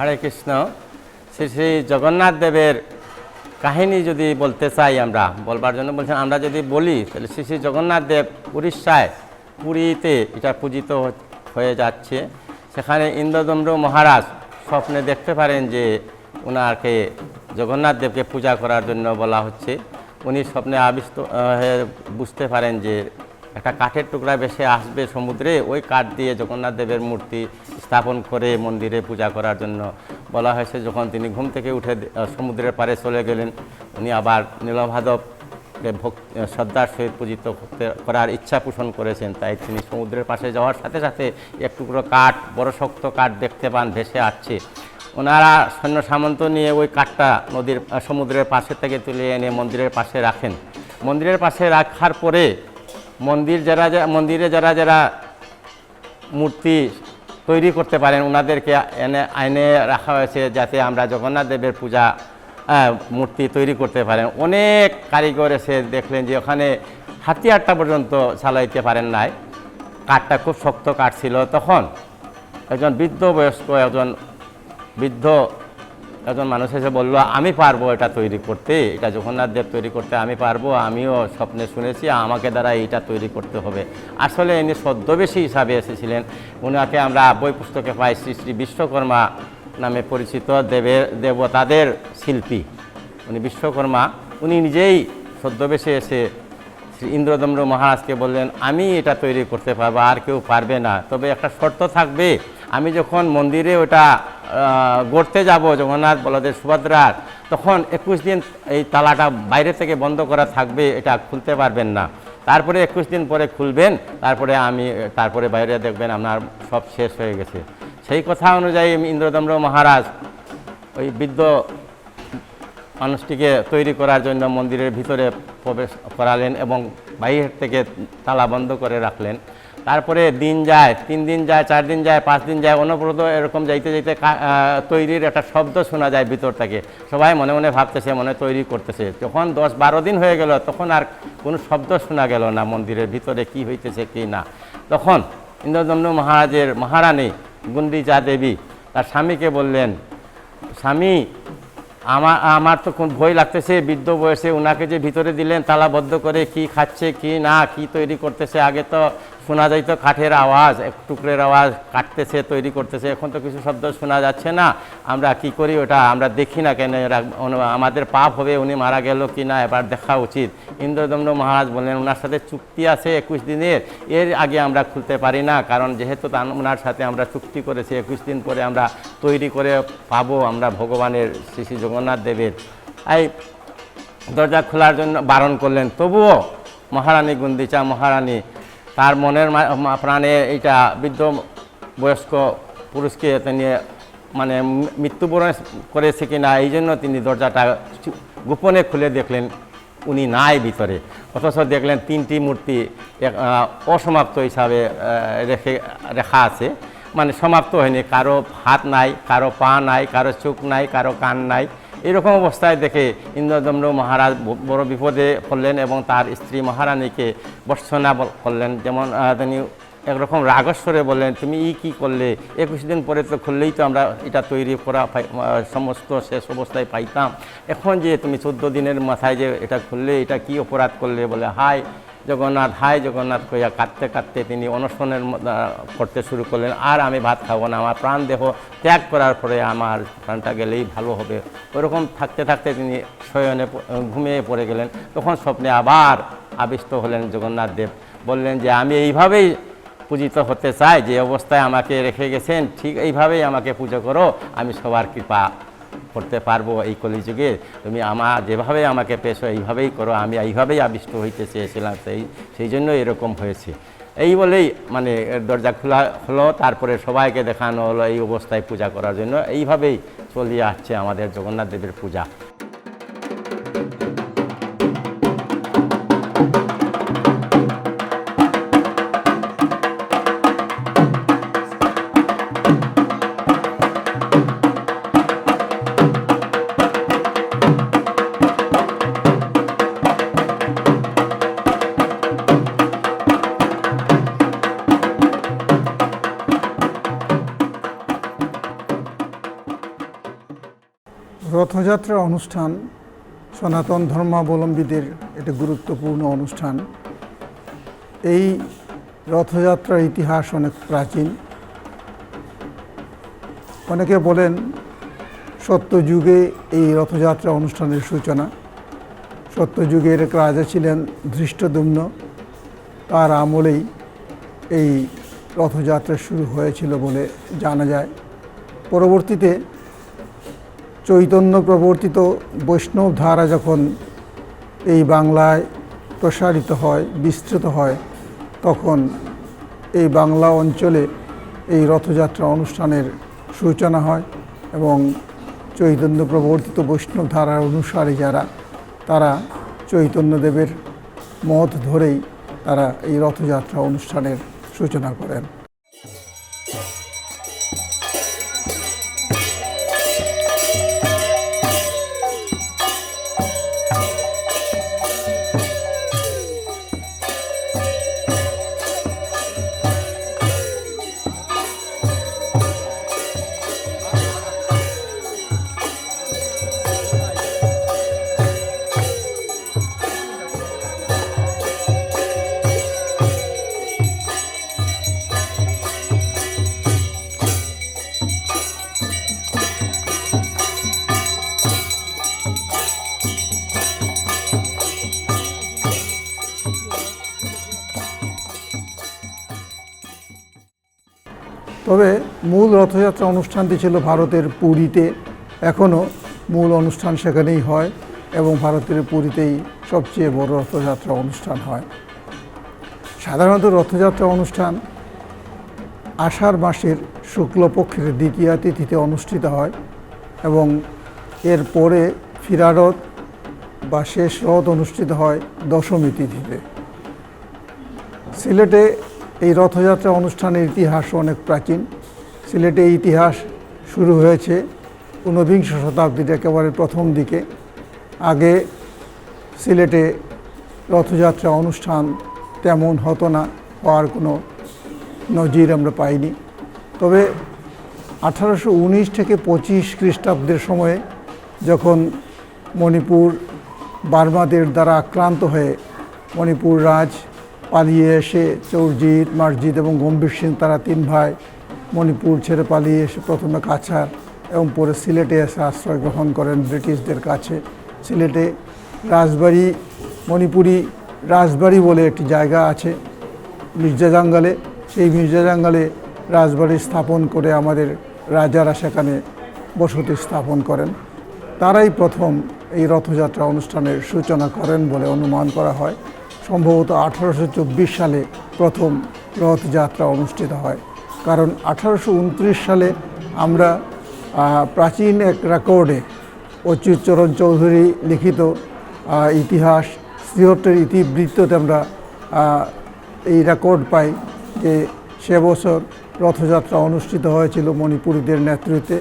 হরে কৃষ্ণ। শ্রী শ্রী জগন্নাথ দেবের কাহিনী যদি বলতে চাই, আমরা বলবার জন্য বলছেন, আমরা যদি বলি তাহলে শ্রী শ্রী জগন্নাথ দেব উড়িষ্যায় পুরীতে এটা পূজিত হয়ে যাচ্ছে। সেখানে ইন্দ্রদম্ভ মহারাজ স্বপ্নে দেখতে পারেন যে ওনাকে জগন্নাথ দেবকে পূজা করার জন্য বলা হচ্ছে। উনি স্বপ্নে আবিষ্ট হয়ে বুঝতে পারেন যে একটা কাঠের টুকরা ভেসে আসবে সমুদ্রে, ওই কাঠ দিয়ে জগন্নাথ দেবের মূর্তি স্থাপন করে মন্দিরে পূজা করার জন্য বলা হয়েছে। যখন তিনি ঘুম থেকে উঠে সমুদ্রের পাড়ে চলে গেলেন, উনি আবার নীলমাধবকে শ্রদ্ধার সহিত পূজিত করার ইচ্ছা পোষণ করেছেন। তাই তিনি সমুদ্রের পাশে যাওয়ার সাথে সাথে এক টুকরো কাঠ, বড় শক্ত কাঠ দেখতে পান ভেসে আসছে। ওনারা সৈন্য সামন্ত নিয়ে ওই কাঠটা সমুদ্রের পাশে থেকে তুলে এনে মন্দিরের পাশে রাখেন। মন্দিরের পাশে রাখার পরে মন্দিরে যারা যারা মূর্তি তৈরি করতে পারেন ওনাদেরকে আইনে রাখা হয়েছে, যাতে আমরা জগন্নাথ দেবের পূজা মূর্তি তৈরি করতে পারেন। অনেক কারিগর এসে দেখলেন যে ওখানে হাতিয়ারটা পর্যন্ত চালাইতে পারেন নাই, কাঠটা খুব শক্ত কাঠ ছিল। তখন একজন বয়স্ক একজন মানুষ এসে বললো, আমি পারবো এটা তৈরি করতে, এটা জগন্নাথ দেব তৈরি করতে আমি পারবো, আমিও স্বপ্নে শুনেছি আমাকে দ্বারা এইটা তৈরি করতে হবে। আসলে ইনি ছদ্মবেশী হিসাবে এসেছিলেন। উনাকে আমরা বই পুস্তকে পাই শ্রী শ্রী বিশ্বকর্মা নামে পরিচিত, দেবতাদের শিল্পী উনি বিশ্বকর্মা। উনি নিজেই ছদ্মবেশে এসে শ্রী ইন্দ্রদম্ভ মহারাজকে বললেন, আমি এটা তৈরি করতে পারবো, আর কেউ পারবে না, তবে একটা শর্ত থাকবে, আমি যখন মন্দিরে ওটা গড়তে যাব জগন্নাথ বলদেব সুভদ্রার, তখন 21 দিন এই তালাটা বাইরে থেকে বন্ধ করা থাকবে, এটা খুলতে পারবেন না। তারপরে 21 দিন পরে খুলবেন, তারপরে বাইরে দেখবেন আপনার সব শেষ হয়ে গেছে। সেই কথা অনুযায়ী ইন্দ্রদম্ভ মহারাজ ওই বৃদ্ধ মানুষটিকে তৈরি করার জন্য মন্দিরের ভিতরে প্রবেশ করালেন এবং বাইরের থেকে তালা বন্ধ করে রাখলেন। তারপরে দিন যায়, 3 দিন যায়, 4 দিন যায়, 5 দিন যায়, অনবরত এরকম যাইতে যাইতে তৈরির একটা শব্দ শোনা যায় ভিতর থেকে। সবাই মনে মনে ভাবতেছে মনে তৈরি করতেছে। যখন 10-12 দিন হয়ে গেল, তখন আর কোনো শব্দ শোনা গেল না মন্দিরের ভিতরে কি হইতেছে কি না। তখন ইন্দ্রদম্ভ মহারাজের মহারানী গুন্ডিচা দেবী তার স্বামীকে বললেন, স্বামী, আমার তো কোন ভয় লাগতেছে, বৃদ্ধ বয়সে ওনাকে যে ভিতরে দিলেন তালাবদ্ধ করে, কি খাচ্ছে কি না, কি তৈরি করতেছে, আগে তো শোনা যাইতো কাঠের আওয়াজ, এক টুকরের আওয়াজ, কাটতেছে তৈরি করতেছে, এখন তো কিছু শব্দ শোনা যাচ্ছে না, আমরা কি করি, ওটা আমরা দেখি না কেন, আমাদের পাপ হবে, উনি মারা গেল কি না এবার দেখা উচিত। ইন্দ্রদম্ভ মহারাজ বললেন, ওনার সাথে চুক্তি আছে 21 দিনের, এর আগে আমরা খুলতে পারি না, কারণ যেহেতু ওনার সাথে আমরা চুক্তি করেছি 21 দিন পরে আমরা তৈরি করে পাবো আমরা ভগবানের শ্রী শ্রী জগন্নাথ দেবের। এই দরজা খোলার জন্য বারণ করলেন। তবুও মহারানী গুন্ডিচা মহারানী তার মনের প্রাণে এইটা বৃদ্ধ বয়স্ক পুরুষকে তিনি মানে মৃত্যুবরণ করেছে কিনা, এই জন্য তিনি দরজাটা গোপনে খুলে দেখলেন উনি নাই ভিতরে। অথচ দেখলেন 3টি মূর্তি অসমাপ্ত হিসাবে রেখা আছে, মানে সমাপ্ত হয়নি, কারো হাত নাই, কারো পা নাই, কারো চোখ নাই, কারো কান নাই। এরকম অবস্থায় দেখে ইন্দ্রদম্ভ মহারাজ বড় বিপদে পড়লেন এবং তার স্ত্রী মহারানীকে ভর্ৎসনা করলেন। যেমন তিনি একরকম রাগস্বরে বললেন, তুমি কি করলে, 21 দিন পরে তো খুললেই তো আমরা এটা তৈরি করা সমস্ত শেষ অবস্থায় পাইতাম, এখন যে তুমি 14 দিনের মাথায় যে এটা খুললে, এটা কি অপরাধ করলে। বলে, হায় জগন্নাথ কইয়া কাঁদতে কাঁদতে তিনি অনশনের করতে শুরু করলেন, আর আমি ভাত খাবো না, আমার প্রাণ দেহ ত্যাগ করার পরে আমার প্রাণটা গেলেই ভালো হবে। ওরকম থাকতে থাকতে তিনি শয়নে ঘুমিয়ে পড়ে গেলেন। তখন স্বপ্নে আবার আবিষ্ট হলেন জগন্নাথ দেব, বললেন যে আমি এইভাবেই পূজিত হতে চাই, যে অবস্থায় আমাকে রেখে গেছেন ঠিক এইভাবেই আমাকে পুজো করো, আমি সবার কৃপা করতে পারবো এই কলিযুগে, তুমি যেভাবে আমাকে পেশ এইভাবেই করো, আমি এইভাবেই আবিষ্ট হইতে চেয়েছিলাম, সেই জন্য এরকম হয়েছে। এই বলেই মানে দরজা খোলা হলো, তারপরে সবাইকে দেখানো হলো এই অবস্থায় পূজা করার জন্য। এইভাবেই চলিয়ে আসছে আমাদের জগন্নাথ দেবের পূজা। রথযাত্রা অনুষ্ঠান সনাতন ধর্মাবলম্বীদের একটি গুরুত্বপূর্ণ অনুষ্ঠান। এই রথযাত্রার ইতিহাস অনেক প্রাচীন। অনেকে বলেন সত্যযুগে এই রথযাত্রা অনুষ্ঠানের সূচনা। সত্যযুগের এক রাজা ছিলেন ধৃষ্টদ্যুম্ন, তার আমলেই এই রথযাত্রা শুরু হয়েছিল বলে জানা যায়। পরবর্তীতে চৈতন্য প্রবর্তিত বৈষ্ণব ধারা যখন এই বাংলায় প্রসারিত হয়, বিস্তৃত হয়, তখন এই বাংলা অঞ্চলে এই রথযাত্রা অনুষ্ঠানের সূচনা হয় এবং চৈতন্য প্রবর্তিত বৈষ্ণব ধারার অনুসারী যারা, তারা চৈতন্যদেবের মত ধরেই তারা এই রথযাত্রা অনুষ্ঠানের সূচনা করেন। তবে মূল রথযাত্রা অনুষ্ঠানটি ছিল ভারতের পুরীতে। এখনও মূল অনুষ্ঠান সেখানেই হয় এবং ভারতের পুরীতেই সবচেয়ে বড় রথযাত্রা অনুষ্ঠান হয়। সাধারণত রথযাত্রা অনুষ্ঠান আষাঢ় মাসের শুক্লপক্ষের দ্বিতীয়া তিথিতে অনুষ্ঠিত হয় এবং এর পরে ফিরারথ বা শেষ রথ অনুষ্ঠিত হয় দশমী তিথিতে। সিলেটে এই রথযাত্রা অনুষ্ঠানের ইতিহাস অনেক প্রাচীন। সিলেটে এই ইতিহাস শুরু হয়েছে ঊনবিংশ শতাব্দীর একেবারে প্রথম দিকে। আগে সিলেটে রথযাত্রা অনুষ্ঠান তেমন হতো না, হওয়ার কোনো নজির আমরা পাইনি। তবে 1819 থেকে 25 খ্রিস্টাব্দের সময়ে যখন মণিপুর বার্মাদের দ্বারা আক্রান্ত হয়ে মণিপুর রাজ পালিয়ে এসে চৌরজিৎ, মার্জিত এবং গম্ভীর সিং, তারা তিন ভাই মণিপুর ছেড়ে পালিয়ে এসে প্রথমে কাছাড় এবং পরে সিলেটে এসে আশ্রয় গ্রহণ করেন ব্রিটিশদের কাছে। সিলেটে রাজবাড়ি, মণিপুরি রাজবাড়ি বলে একটি জায়গা আছে মির্জা জাঙ্গালে। সেই মির্জা জাঙ্গালে রাজবাড়ি স্থাপন করে আমাদের রাজারা সেখানে বসতি স্থাপন করেন। তারাই প্রথম এই রথযাত্রা অনুষ্ঠানের সূচনা করেন বলে অনুমান করা হয়। সম্ভবত 1824 সালে প্রথম রথযাত্রা অনুষ্ঠিত হয়, কারণ 1829 সালে আমরা প্রাচীন এক রেকর্ডে অচ্যুতচরণ চৌধুরী লিখিত ইতিহাস শ্রীহট্টের ইতিবৃত্ততে আমরা এই রেকর্ড পাই যে সে বছর রথযাত্রা অনুষ্ঠিত হয়েছিল মণিপুরীদের নেতৃত্বে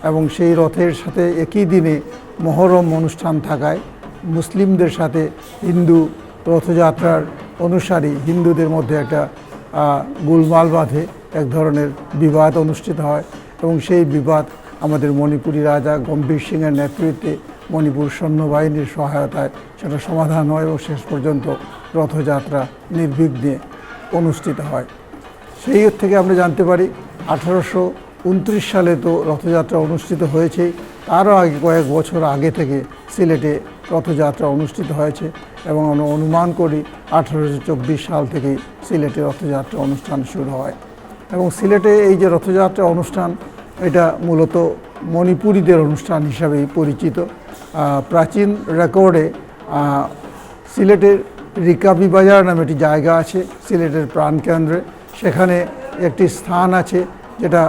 এবং সেই রথের সাথে একই দিনে মহরম অনুষ্ঠান থাকায় মুসলিমদের সাথে হিন্দু রথযাত্রার অনুসারী হিন্দুদের মধ্যে একটা গোলমাল বাঁধে, এক ধরনের বিবাদ অনুষ্ঠিত হয় এবং সেই বিবাদ আমাদের মণিপুরী রাজা গম্ভীর সিংয়ের নেতৃত্বে মণিপুর সৈন্যবাহিনীর সহায়তায় সেটা সমাধান হয় এবং শেষ পর্যন্ত রথযাত্রা নির্বিঘ্নে অনুষ্ঠিত হয়। সেই থেকে আমরা জানতে পারি 1829 সালে তো রথযাত্রা অনুষ্ঠিত হয়েছে, তারও আগে কয়েক বছর আগে থেকে সিলেটে রথযাত্রা অনুষ্ঠিত হয়েছে এবং আমরা অনুমান করি 1824 সাল থেকেই সিলেটে রথযাত্রা অনুষ্ঠান শুরু হয়। এবং সিলেটে এই যে রথযাত্রা অনুষ্ঠান, এটা মূলত মণিপুরীদের অনুষ্ঠান হিসাবেই পরিচিত। প্রাচীন রেকর্ডে সিলেটের রিকাবি বাজার নামে একটি জায়গা আছে সিলেটের প্রাণকেন্দ্রে। সেখানে একটি স্থান আছে যেটা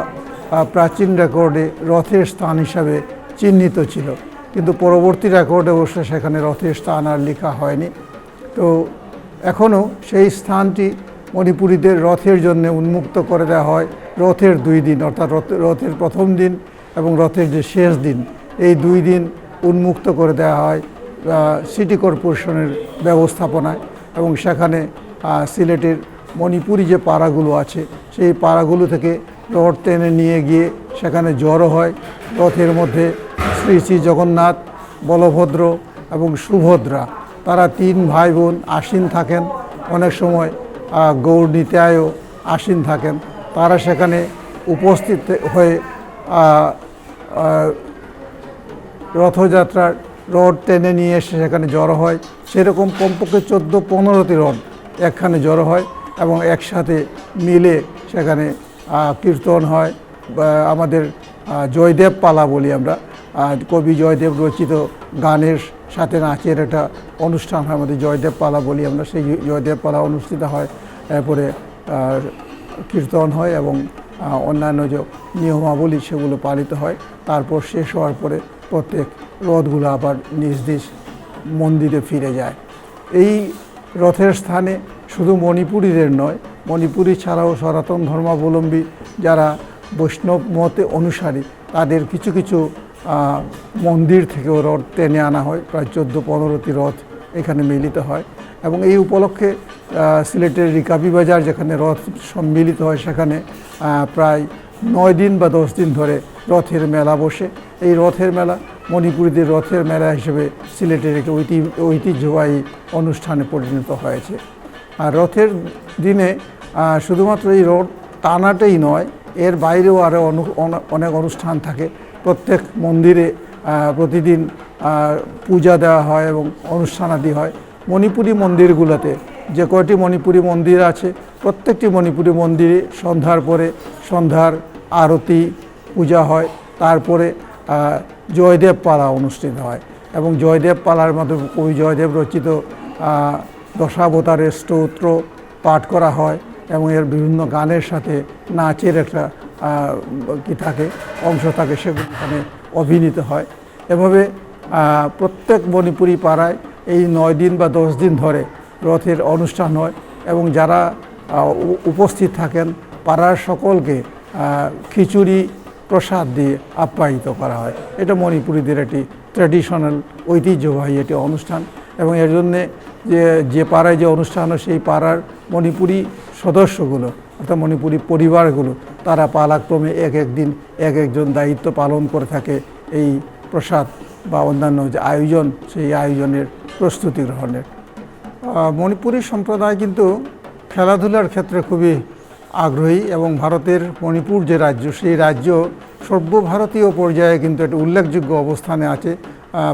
প্রাচীন রেকর্ডে রথের স্থান হিসাবে চিহ্নিত ছিল, কিন্তু পরবর্তী রেকর্ডে অবশ্য সেখানে রথের স্থান আর লেখা হয়নি। তো এখনও সেই স্থানটি মণিপুরীদের রথের জন্য উন্মুক্ত করে দেওয়া হয় রথের 2 দিন, অর্থাৎ রথের প্রথম দিন এবং রথের যে শেষ দিন, এই 2 দিন উন্মুক্ত করে দেওয়া হয় সিটি কর্পোরেশনের ব্যবস্থাপনায় এবং সেখানে সিলেটের মণিপুরি যে পাড়াগুলো আছে সেই পাড়াগুলো থেকে রথ টেনে নিয়ে গিয়ে সেখানে জড়ো হয়। রথের মধ্যে শ্রী শ্রী জগন্নাথ, বলভদ্র এবং সুভদ্রা, তারা 3 ভাই বোন আসীন থাকেন। অনেক সময় গৌর নিতাইও আসীন থাকেন। তারা সেখানে উপস্থিত হয়ে রথযাত্রার রথ টেনে নিয়ে এসে সেখানে জড়ো হয়। সেরকম কমপক্ষে 14-15টি রথ একখানে জড়ো হয় এবং একসাথে মিলে সেখানে কীর্তন হয়। আমাদের জয়দেব পালা বলি আমরা, কবি জয়দেব রচিত গানের সাথে নাচের একটা অনুষ্ঠান হয়, আমাদের জয়দেব পালা বলি আমরা। সেই জয়দেব পালা অনুষ্ঠিত হয়, এরপরে কীর্তন হয় এবং অন্যান্য যে নিয়মাবলী সেগুলো পালিত হয়। তারপর শেষ হওয়ার পরে প্রত্যেক রথগুলো আবার নিজ নিজ মন্দিরে ফিরে যায়। এই রথের স্থানে শুধু মণিপুরীদের নয়, মণিপুরী ছাড়াও সনাতন ধর্মাবলম্বী যারা বৈষ্ণব মতে অনুসারী, তাদের কিছু কিছু মন্দির থেকেও রথ টেনে আনা হয়। প্রায় 14-15টি রথ এখানে মিলিত হয় এবং এই উপলক্ষে সিলেটের রিকাবি বাজার যেখানে রথ সম্মিলিত হয়, সেখানে প্রায় 9 দিন বা 10 দিন ধরে রথের মেলা বসে। এই রথের মেলা মণিপুরীদের রথের মেলা হিসেবে সিলেটের একটি ঐতিহ্যবাহী অনুষ্ঠানে পরিণত হয়েছে। আর রথের দিনে শুধুমাত্র এই রথ টানাটাই নয়, এর বাইরেও আরও অনেক অনুষ্ঠান থাকে। প্রত্যেক মন্দিরে প্রতিদিন পূজা দেওয়া হয় এবং অনুষ্ঠানাদি হয়। মণিপুরী মন্দিরগুলোতে যে কয়টি মণিপুরী মন্দির আছে, প্রত্যেকটি মণিপুরী মন্দিরে সন্ধ্যার পরে সন্ধ্যার আরতি পূজা হয়। তারপরে জয়দেব পালা অনুষ্ঠিত হয় এবং জয়দেব পালার মধ্যে কবি জয়দেব রচিত দশাবতারের স্তোত্র পাঠ করা হয় এবং এর বিভিন্ন গানের সাথে নাচের একটা অংশ থাকে, সেগুলো এখানে অভিনীত হয়। এভাবে প্রত্যেক মণিপুরি পাড়ায় এই 9 দিন বা 10 দিন ধরে রথের অনুষ্ঠান হয় এবং যারা উপস্থিত থাকেন পাড়ার সকলকে খিচুড়ি প্রসাদ দিয়ে আপ্যায়িত করা হয়। এটা মণিপুরীদের একটি ট্র্যাডিশনাল ঐতিহ্যবাহী একটি অনুষ্ঠান এবং এর জন্যে যে পাড়ায় যে অনুষ্ঠান হয়, সেই পাড়ার মণিপুরী সদস্যগুলো অর্থাৎ মণিপুরী পরিবারগুলো তারা পালাক্রমে এক একদিন এক একজন দায়িত্ব পালন করে থাকে এই প্রসাদ বা অন্যান্য যে আয়োজন, সেই আয়োজনের প্রস্তুতি গ্রহণের। মণিপুরী সম্প্রদায় কিন্তু খেলাধুলার ক্ষেত্রে খুবই আগ্রহী এবং ভারতের মণিপুর যে রাজ্য, সেই রাজ্য সর্বভারতীয় পর্যায়ে কিন্তু একটা উল্লেখযোগ্য অবস্থানে আছে।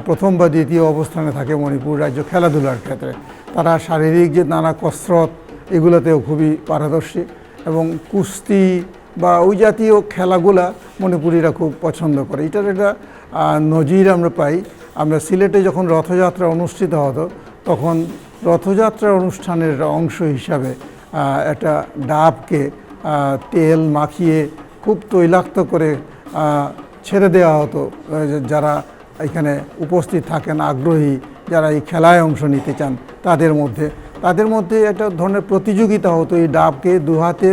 প্রথম বা দ্বিতীয় অবস্থানে থাকে মণিপুর রাজ্য খেলাধুলার ক্ষেত্রে। তারা শারীরিক যে নানা কসরত এগুলোতেও খুবই পারদর্শী এবং কুস্তি বা ওই জাতীয় খেলাগুলা মণিপুরীরা খুব পছন্দ করে। এটার একটা নজির আমরা পাই। আমরা সিলেটে যখন রথযাত্রা অনুষ্ঠিত হতো, তখন রথযাত্রা অনুষ্ঠানের অংশ হিসাবে একটা ডাবকে তেল মাখিয়ে খুব তৈলাক্ত করে ছেড়ে দেওয়া হতো। যারা এখানে উপস্থিত থাকেন আগ্রহী, যারা এই খেলায় অংশ নিতে চান, তাদের মধ্যে একটা ধরনের প্রতিযোগিতা হতো। এই ডাবকে 2 হাতে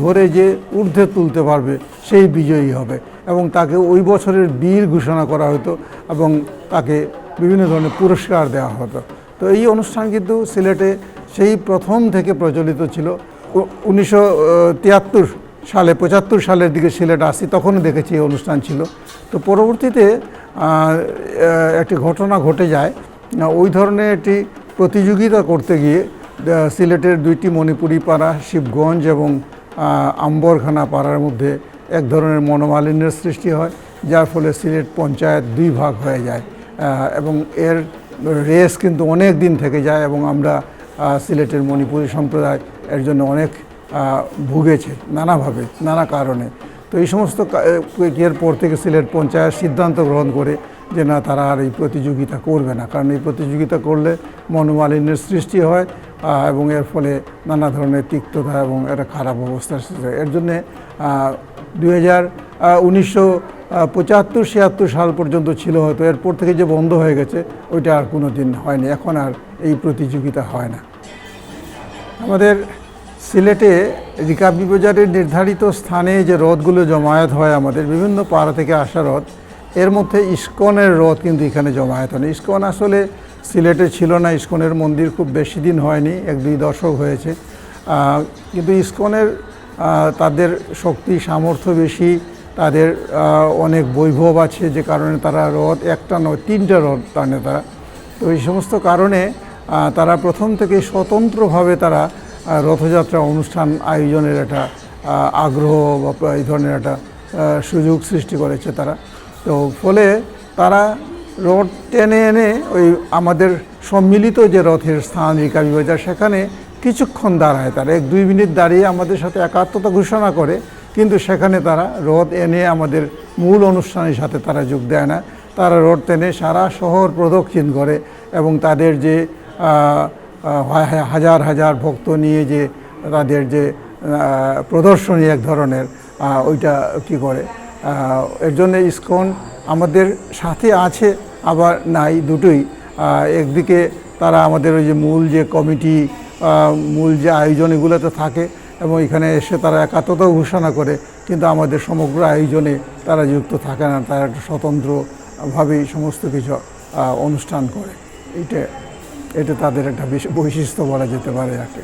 ধরে যে ঊর্ধ্বে তুলতে পারবে সেই বিজয়ী হবে এবং তাকে ওই বছরের বীর ঘোষণা করা হতো এবং তাকে বিভিন্ন ধরনের পুরস্কার দেওয়া হতো। তো এই অনুষ্ঠান কিন্তু সিলেটে সেই প্রথম থেকে প্রচলিত ছিল। 1973 সালে 75 সালের দিকে সিলেট আসি, তখনও দেখেছি এই অনুষ্ঠান ছিল। তো পরবর্তীতে একটি ঘটনা ঘটে যায়। ওই ধরনের একটি প্রতিযোগিতা করতে গিয়ে সিলেটের 2টি মণিপুরি পাড়া, শিবগঞ্জ এবং আম্বরখানা পাড়ার মধ্যে এক ধরনের মনোমালিন্যের সৃষ্টি হয়, যার ফলে সিলেট পঞ্চায়েত 2 ভাগ হয়ে যায় এবং এর রেস কিন্তু অনেক দিন থেকে যায় এবং আমরা সিলেটের মণিপুরী সম্প্রদায় এর জন্য অনেক ভুগেছে নানাভাবে, নানা কারণে। তো এই সমস্ত এর পর থেকে সিলেট পঞ্চায়েত সিদ্ধান্ত গ্রহণ করে যে না, তারা আর এই প্রতিযোগিতা করবে না, কারণ এই প্রতিযোগিতা করলে মনোমালিন্যের সৃষ্টি হয় এবং এর ফলে নানা ধরনের তিক্ততা এবং একটা খারাপ অবস্থার সৃষ্টি হয়। এর জন্যে 1975-76 সাল পর্যন্ত ছিল হয়তো, এরপর থেকে যে বন্ধ হয়ে গেছে ওইটা আর কোনো দিন হয়নি, এখন আর এই প্রতিযোগিতা হয় না। আমাদের সিলেটে রিকাবি বাজারের নির্ধারিত স্থানে যে রথগুলো জমায়েত হয়, আমাদের বিভিন্ন পাড়া থেকে আসা রথ, এর মধ্যে ইস্কনের রথ কিন্তু এখানে জমায়েত হয়। ইস্কন আসলে সিলেটে ছিল না, ইস্কনের মন্দির খুব বেশি দিন হয়নি, 1-2 দশক হয়েছে। কিন্তু ইস্কনের তাদের শক্তি সামর্থ্য বেশি, তাদের অনেক বৈভব আছে, যে কারণে তারা রথ একটা নয় 3টা রথ টানে তারা। তো এই সমস্ত কারণে তারা প্রথম থেকে স্বতন্ত্রভাবে তারা রথযাত্রা অনুষ্ঠান আয়োজনের একটা আগ্রহ বা এই ধরনের একটা সুযোগ সৃষ্টি করেছে তারা। তো ফলে তারা রথ টেনে এনে ওই আমাদের সম্মিলিত যে রথের স্থান রিকাবি বাজার, সেখানে কিছুক্ষণ দাঁড়ায় তারা, 1-2 মিনিট দাঁড়িয়ে আমাদের সাথে একাত্মতা ঘোষণা করে, কিন্তু সেখানে তারা রথ এনে আমাদের মূল অনুষ্ঠানের সাথে তারা যোগ দেয় না। তারা রথ টেনে সারা শহর প্রদক্ষিণ করে এবং তাদের যে হাজার হাজার ভক্ত নিয়ে যে তাদের যে প্রদর্শনী এক ধরনের, ওইটা কি করে। এর জন্য ইসকন আমাদের সাথে আছে আবার নাই, দুটোই। একদিকে তারা আমাদের ওই যে মূল যে কমিটি, মূল যে আয়োজন এগুলোতে থাকে এবং এখানে এসে তারা একাত্মতা ঘোষণা করে, কিন্তু আমাদের সমগ্র আয়োজনে তারা যুক্ত থাকে না, তারা একটা স্বতন্ত্রভাবেই সমস্ত কিছু অনুষ্ঠান করে। এটা তাদের একটা বৈশিষ্ট্য বলা যেতে পারে আর কি।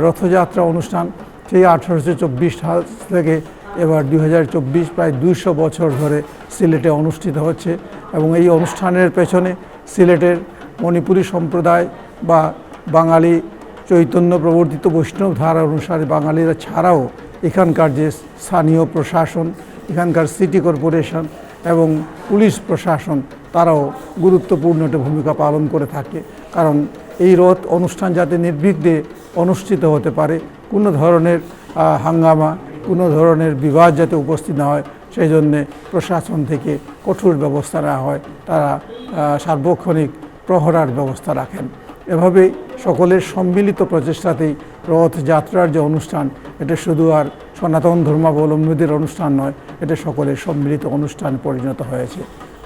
রথযাত্রা অনুষ্ঠান সেই 1824 সাল থেকে এবার 2024 প্রায় 200 বছর ধরে সিলেটে অনুষ্ঠিত হচ্ছে এবং এই অনুষ্ঠানের পেছনে সিলেটের মণিপুরী সম্প্রদায় বা বাঙালি চৈতন্য প্রবর্তিত বৈষ্ণব ধারা অনুসারে বাঙালিরা ছাড়াও এখানকার যে স্থানীয় প্রশাসন, এখানকার সিটি কর্পোরেশন এবং পুলিশ প্রশাসন তারাও গুরুত্বপূর্ণ একটা ভূমিকা পালন করে থাকে। কারণ এই রথ অনুষ্ঠান যাতে নির্বিঘ্নে অনুষ্ঠিত হতে পারে, কোনো ধরনের হাঙ্গামা, কোনো ধরনের বিবাদ যাতে উপস্থিত না হয়, সেই জন্যে প্রশাসন থেকে কঠোর ব্যবস্থা নেওয়া হয়। তারা সার্বক্ষণিক প্রহরার ব্যবস্থা রাখেন। এভাবেই সকলের সম্মিলিত প্রচেষ্টাতেই রথযাত্রার যে অনুষ্ঠান, এটা শুধু আর সনাতন ধর্মাবলম্বীদের অনুষ্ঠান নয়, এটা সকলের সম্মিলিত অনুষ্ঠান পরিণত হয়েছে।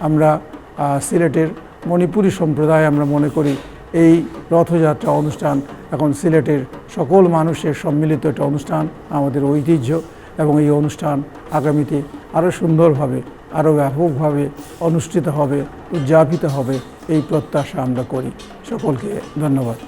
আমরা সিলেটের মণিপুরী সম্প্রদায় আমরা মনে করি এই রথযাত্রা অনুষ্ঠান এখন সিলেটের সকল মানুষের সম্মিলিত একটা অনুষ্ঠান, আমাদের ঐতিহ্য, এবং এই অনুষ্ঠান আগামীতে আরও সুন্দরভাবে, আরও ব্যাপকভাবে অনুষ্ঠিত হবে, উদযাপিত হবে, এই প্রত্যাশা আমরা করি। সকলকে ধন্যবাদ।